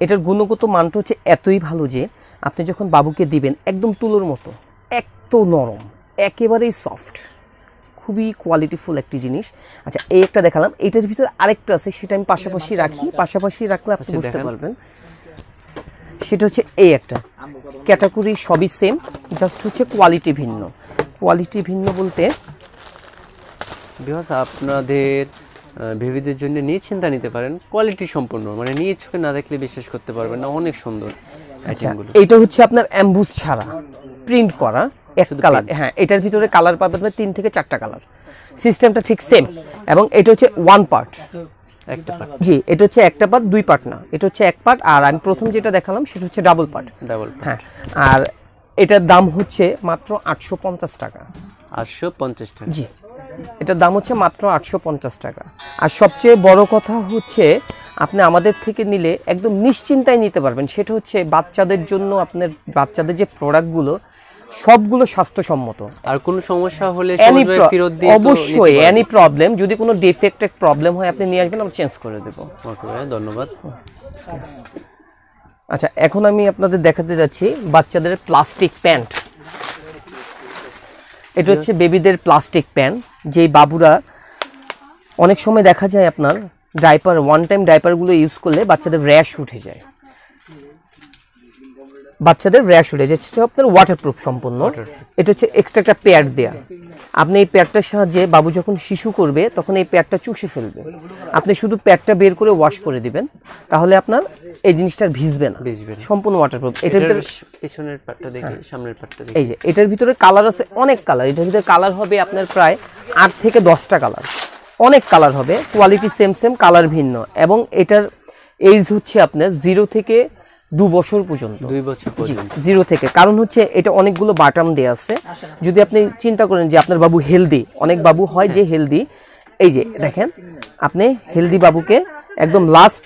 এটার গুণগত মানটা হচ্ছে এতই ভালো যে আপনি যখন বাবুকে দিবেন একদম তুলোর মতো, এত নরম, একেবারেই সফট, খুবই কোয়ালিটিফুল একটি জিনিস। আচ্ছা, এই একটা দেখালাম, এটার ভিতরে আরেকটা আছে, সেটা আমি পাশাপাশি রাখি, পাশাপাশি রাখলে আপনি বুঝতে পারবেন। সেটা হচ্ছে এই একটা ক্যাটাগরি, সবই সেম, জাস্ট হচ্ছে কোয়ালিটি ভিন্ন। কোয়ালিটি ভিন্ন বলতে আপনাদের বেবিদের জন্য নিশ্চিন্তা নিতে পারেন, কোয়ালিটি সম্পূর্ণ, মানে নিজ চোখে না দেখলে বিশ্বাস করতে পারবেন না, অনেক সুন্দর। আচ্ছা, এটা হচ্ছে আপনার অ্যাম্বুজ ছাড়া প্রিন্ট করা এক কালার। হ্যাঁ, এটার ভিতরে কালার পাবেন 3 থেকে 4টা কালার, সিস্টেমটা ঠিক সেম। এবং এটা হচ্ছে ওয়ান পার্ট, একটা পার্ট। জি, এটা হচ্ছে একটা পার্ট, 2 পার্ট না, এটা হচ্ছে এক পার্ট। আর আমি প্রথম যেটা দেখালাম সেটা হচ্ছে ডাবল পার্ট। হ্যাঁ, আর এটার দাম হচ্ছে মাত্র 850 টাকা। 850 টাকা? জি, এটার দাম হচ্ছে মাত্র 850 টাকা। আর সবচেয়ে বড় কথা হচ্ছে আপনি আমাদের থেকে নিলে একদম নিশ্চিন্তায় নিতে পারবেন। সেটা হচ্ছে বাচ্চাদের জন্য আপনার বাচ্চাদের যে প্রোডাক্টগুলো সবগুলো স্বাস্থ্যসম্মত। আর কোনো সমস্যা হলে ফেরত দিয়ে অবশ্যই, এনি প্রবলেম, যদি কোনো ডিফেক্টেড প্রবলেম হয় আপনি নিয়ে আসবেন, আমরা চেঞ্জ করে দেব। ওকে ভাই, ধন্যবাদ। আচ্ছা, এখন আমি আপনাদের দেখাতে যাচ্ছি বাচ্চাদের প্লাস্টিক প্যান্ট। এটা হচ্ছে বেবিদের প্লাস্টিক প্যান্ট, যেই বাবুরা অনেক সময় দেখা যায় আপনার ডাইপার, ওয়ান টাইম ডাইপারগুলো ইউজ করলে বাচ্চাদের র্যাশ উঠে যায়, আপনার ওয়াটারপ্রুফ সম্পূর্ণ। এটা হচ্ছে এক্সট্রা একটা প্যাড দেয়া। আপনি এই প্যাডটার সাহায্যে বাবু যখন শিশু করবে তখন এই প্যাডটা চুষে ফেলবে, আপনি শুধু প্যাডটা বের করে ওয়াশ করে দিবেন, তাহলে আপনার এই জিনিসটা ভিজবে না, সম্পূর্ণ ওয়াটারপ্রুফ। এটার ভিতরে পিছনের পার্টটা দেখি, সামনের পার্টটা দেখি। এই যে এটার ভিতরে কালার আছে, অনেক কালার। এটার ভিতরে কালার হবে আপনার প্রায় 8 থেকে 10টা কালার, অনেক কালার হবে, কোয়ালিটি সেম, কালার ভিন্ন। এবং এটার এজ হচ্ছে আপনার 0 থেকে 2 বছর পর্যন্ত। 2 বছর পর্যন্ত 0 থেকে, কারণ হচ্ছে এটা অনেকগুলো বাটাম দেয়া আছে। যদি আপনি চিন্তা করেন যে আপনার বাবু হেলদি, অনেক বাবু হয় যে হেলদি, এই যে দেখেন আপনি হেলদি বাবুকে একদম লাস্ট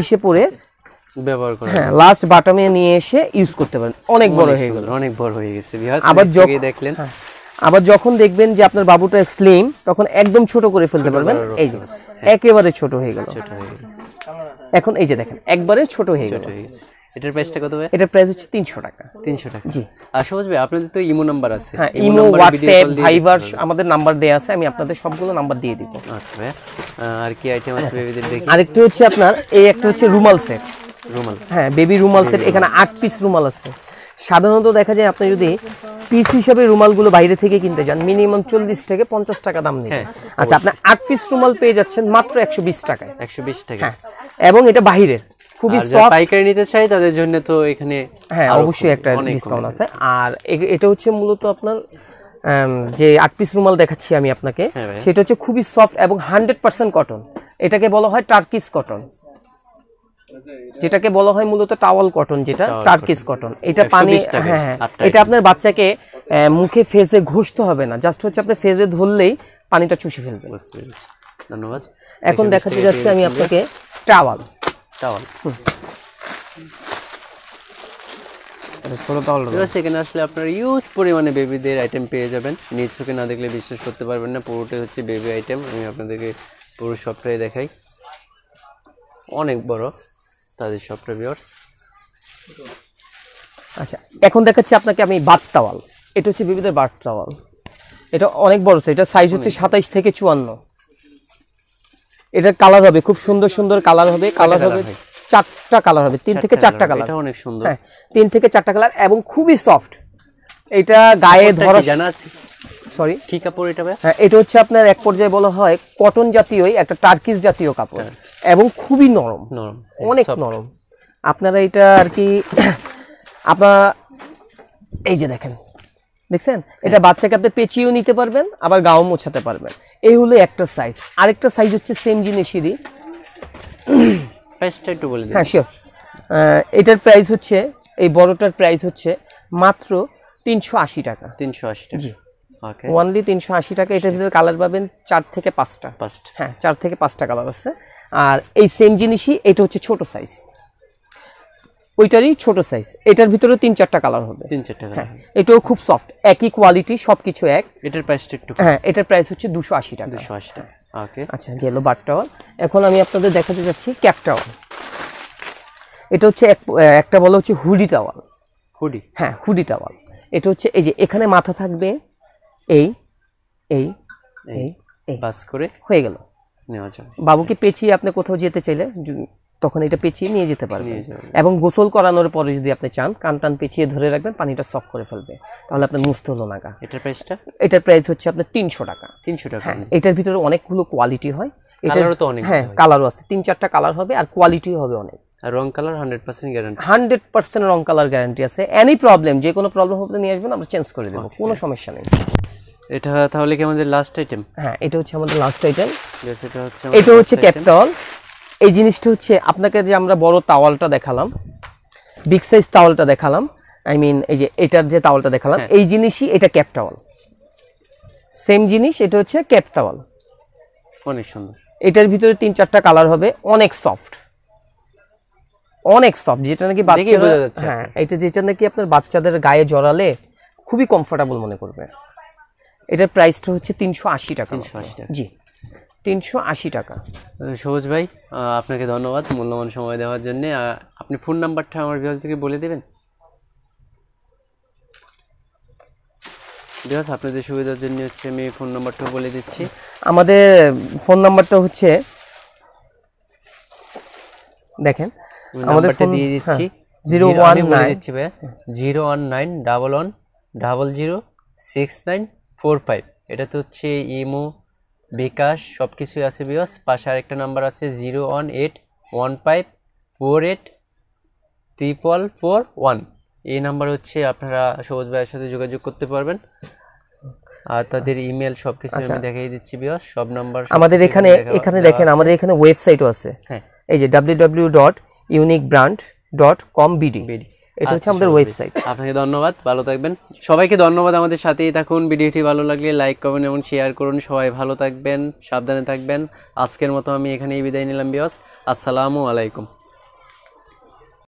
ইসে পরে ব্যবহার করেন, হ্যাঁ, লাস্ট বাটামে নিয়ে এসে ইউজ করতে পারেন। অনেক বড় হয়ে গেল, অনেক বড় হয়ে গেছে। আবার যখন দেখলেন, আবার যখন দেখবেন যে আপনার বাবুটা স্লিম, তখন একদম ছোট করে ফেলতে পারবেন। এই যে একেবারে ছোট হয়ে গেল। এখন এই যে দেখেন একবারে ছোট হয়ে গেল। এটার প্রাইসটা কত ভাই? এটার প্রাইস হচ্ছে 300 টাকা। 300 টাকা, জি। আর সবুজ ভাই আপনাদের তো ইমো নাম্বার আছে? হ্যাঁ, ইমো, হোয়াটসঅ্যাপ, ভাইবার আমাদের নাম্বার দেয়া আছে, আমি আপনাদের সবগুলো নাম্বার দিয়ে দিব। আচ্ছা ভাই, আর কি আইটেম আছে বেবিদের দেখি? আরেকটা হচ্ছে আপনার এই একটা হচ্ছে রুমাল সেট। রুমাল? হ্যাঁ, বেবি রুমাল সেট। এখানে 8 পিস রুমাল আছে। সাধারণত দেখা যায় আপনি যদি পিস হিসাবে রুমালগুলো বাইরে থেকে কিনতে যান মিনিমাম 40 থেকে 50 টাকা দাম নেবে। আচ্ছা, আপনি 8 পিস রুমাল পেয়ে যাচ্ছেন মাত্র 120 টাকায়। 120 টাকা? হ্যাঁ, এবং এটা বাহিরের, খুবই সফট। পাইকারি নিতে চাই তাদের জন্য তো এখানে হ্যাঁ অবশ্যই একটা ডিসকাউন্ট আছে। আর এটা হচ্ছে মূলত আপনার যে 8 পিস রুমাল দেখাচ্ছি আমি আপনাকে, সেটা হচ্ছে খুবই সফট এবং 100% কটন। এটাকে বলা হয় টার্কিশ কটন, যেটাকে বলা হয় মূলত টাওয়াল কটন, যেটা টার্কিশ কটন। এটা পানি, হ্যাঁ, এটা আপনার বাচ্চাকে মুখে ফেজে ঘষতে হবে না, জাস্ট হচ্ছে আপনি ফেজে ধরলেই পানিটা চুষে ফেলবে। ধন্যবাদ। এখন দেখাতে যাচ্ছি আমি আপনাকে টাওয়াল। সেখানে আসলে আপনার ইউজ পরিমাণে বেবিদের আইটেম পেয়ে যাবেন, নিজ চোখে না দেখলে বিশ্বাস করতে পারবেন না। পুরোটাই হচ্ছে বেবি আইটেম। আমি আপনাদেরকে পুরো সবটাই দেখাই, অনেক বড় তাদের সবটা ভিউয়ার্স। আচ্ছা, এখন দেখাচ্ছি আপনাকে আমি বাথ টাওয়াল। এটা হচ্ছে বেবিদের বাথ টাওয়াল। এটা অনেক বড়, এটা সাইজ হচ্ছে 27 থেকে 54। এটার কালার হবে খুব সুন্দর সুন্দর কালার হবে। কালার হবে 4টা কালার হবে, 3 থেকে 4টা কালার। এটা অনেক সুন্দর। হ্যাঁ, 3 থেকে 4টা কালার এবং খুবই সফট। এটা গায়ে ধরা জানা আছে? সরি, কি কাপড় এটা ভাই? হ্যাঁ, এটা হচ্ছে আপনার এক পর্যায়ে বলা হয় কটন জাতীয়ই একটা টার্কিশ জাতীয় কাপড়, এবং খুবই নরম, অনেক নরম। আপনারা এটা আর কি আপনারা এই যে দেখছেন, এটা বাচ্চাকে আপনি পেঁচিয়েও নিতে পারবেন, আবার গাও মোছাতে পারবেন। এই হলো একটা সাইজ। আরেকটা সাইজ হচ্ছে সেম জিনিসেরই, প্রাইসটা একটু বলে দিন। হ্যাঁ শিওর। এটার প্রাইস হচ্ছে, এই বড়টার প্রাইস হচ্ছে মাত্র 380 টাকা। 380 টাকা? জি, ওকে, ওনলি 380 টাকা। এটার ভিতরে কালার পাবেন 4 থেকে 5টা। হ্যাঁ, 4 থেকে 5টা কালার আছে। আর এই সেম জিনিসই এটা হচ্ছে ছোট সাইজ, ওইটারই ছোট সাইজ। এটার ভিতরে 3-4টা কালার হবে। 3-4টা কালার। হ্যাঁ, এটাও খুব সফট, একই কোয়ালিটি, সবকিছু এক। এটার প্রাইসটা একটু? হ্যাঁ, এটার প্রাইস হচ্ছে 280 টাকা। 280 টাকা, ওকে। আচ্ছা, গেল বাথ টাওয়াল। এখন আমি আপনাদের দেখাতে যাচ্ছি ক্যাপ টাওয়াল। এটা হচ্ছে একটা বলা হচ্ছে হুডি টাওয়াল। হুডি, হ্যাঁ হুডি টাওয়াল। এটা হচ্ছে এই যে এখানে মাথা থাকবে, এই এই এই এই বাস করে হয়ে গেল। নেওয়া যাবে। বাবুকে পেঁচিয়ে আপনি কোথাও যেতে চাইলে তখন এটা পেঁচিয়ে নিয়ে যেতে পারবেন। এবং গোসল করানোর পরে যদি আপনি চান, কান টান পেঁচিয়ে ধরে রাখবেন, পানিটা সক করে ফেলবে, তাহলে আপনার মুছতে হলো না গা। এটার প্রাইসটা? এটার প্রাইস হচ্ছে আপনার 300 টাকা। 300 টাকা। হ্যাঁ, এটার ভিতরে অনেকগুলো কোয়ালিটি হয়। কালারও তো অনেক। হ্যাঁ, কালারও আছে, 3-4টা কালার হবে, আর কোয়ালিটিও হবে অনেক। আর রং কালার 100% গ্যারান্টি। 100% রং কালার গ্যারান্টি আছে। এনি প্রবলেম, যে কোনো প্রবলেম হলে নিয়ে আসবেন, আমরা চেঞ্জ করে দেবো, কোনো সমস্যা নেই। এটা তাহলে কি আমাদের লাস্ট আইটেম? হ্যাঁ, এটা হচ্ছে আমাদের লাস্ট আইটেম। এটা হচ্ছে ক্যাপটাওয়াল। এই জিনিসটা হচ্ছে আপনাকে যে আমরা বড় তাওয়ালটা দেখালাম, বিগ সাইজ তাওয়ালটা দেখালাম, আই মিন এই যে এটার যে তাওয়ালটা দেখালাম, এই জিনিসই এটা ক্যাপটাওয়াল, সেম জিনিস। এটা হচ্ছে ক্যাপটাওয়াল, অনেক সুন্দর। এটার ভিতরে 3-4টা কালার হবে, অনেক সফট, অনেক সফট, যেটা নাকি বাচ্চারা, হ্যাঁ এটা যেটা নাকি আপনার বাচ্চাদের গায়ে জড়ালে খুবই কমফোর্টেবল মনে করবে। এটার প্রাইসটা হচ্ছে 380 টাকা। 380 টাকা। জি, 380 টাকা। সবুজ ভাই, আপনাকে ধন্যবাদ মূল্যবান সময় দেওয়ার জন্য। আপনি ফোন নাম্বারটা আমার ভিউয়ারদেরকে বলে দেবেন? ভিউয়ার্স, আপনাদের সুবিধার জন্য হচ্ছে আমি ফোন নাম্বারটা বলে দিচ্ছি। আমাদের ফোন নাম্বারটা হচ্ছে, দেখেন আমাদেরটা দিয়ে দিচ্ছি, 01911006945। এটাতে হচ্ছে ইমো, বিকাশ সব কিছুই আছে ভিউয়ার্স। পাশে আরেকটা নাম্বার আছে 01815483441। এই নাম্বার হচ্ছে আপনারা সবুজ ভাইয়ের সাথে যোগাযোগ করতে পারবেন। আর তাদের ইমেল সবকিছু আমি দেখিয়ে দিচ্ছি ভিউয়ার্স, সব নাম্বার আমাদের এখানে দেখেন, আমাদের এখানে ওয়েবসাইটও আছে। হ্যাঁ, এই যে www.uniquebrand.com.bd, এটা হচ্ছে আমাদের ওয়েবসাইট। আপনাকে ধন্যবাদ, ভালো থাকবেন। সবাইকে ধন্যবাদ, আমাদের সাথেই থাকুন। ভিডিওটি ভালো লাগলে লাইক, কমেন্ট এবং শেয়ার করুন। সবাই ভালো থাকবেন, সাবধানে থাকবেন। আজকের মতো আমি এখানেই বিদায় নিলাম ভিউয়ার্স। আসসালামু আলাইকুম।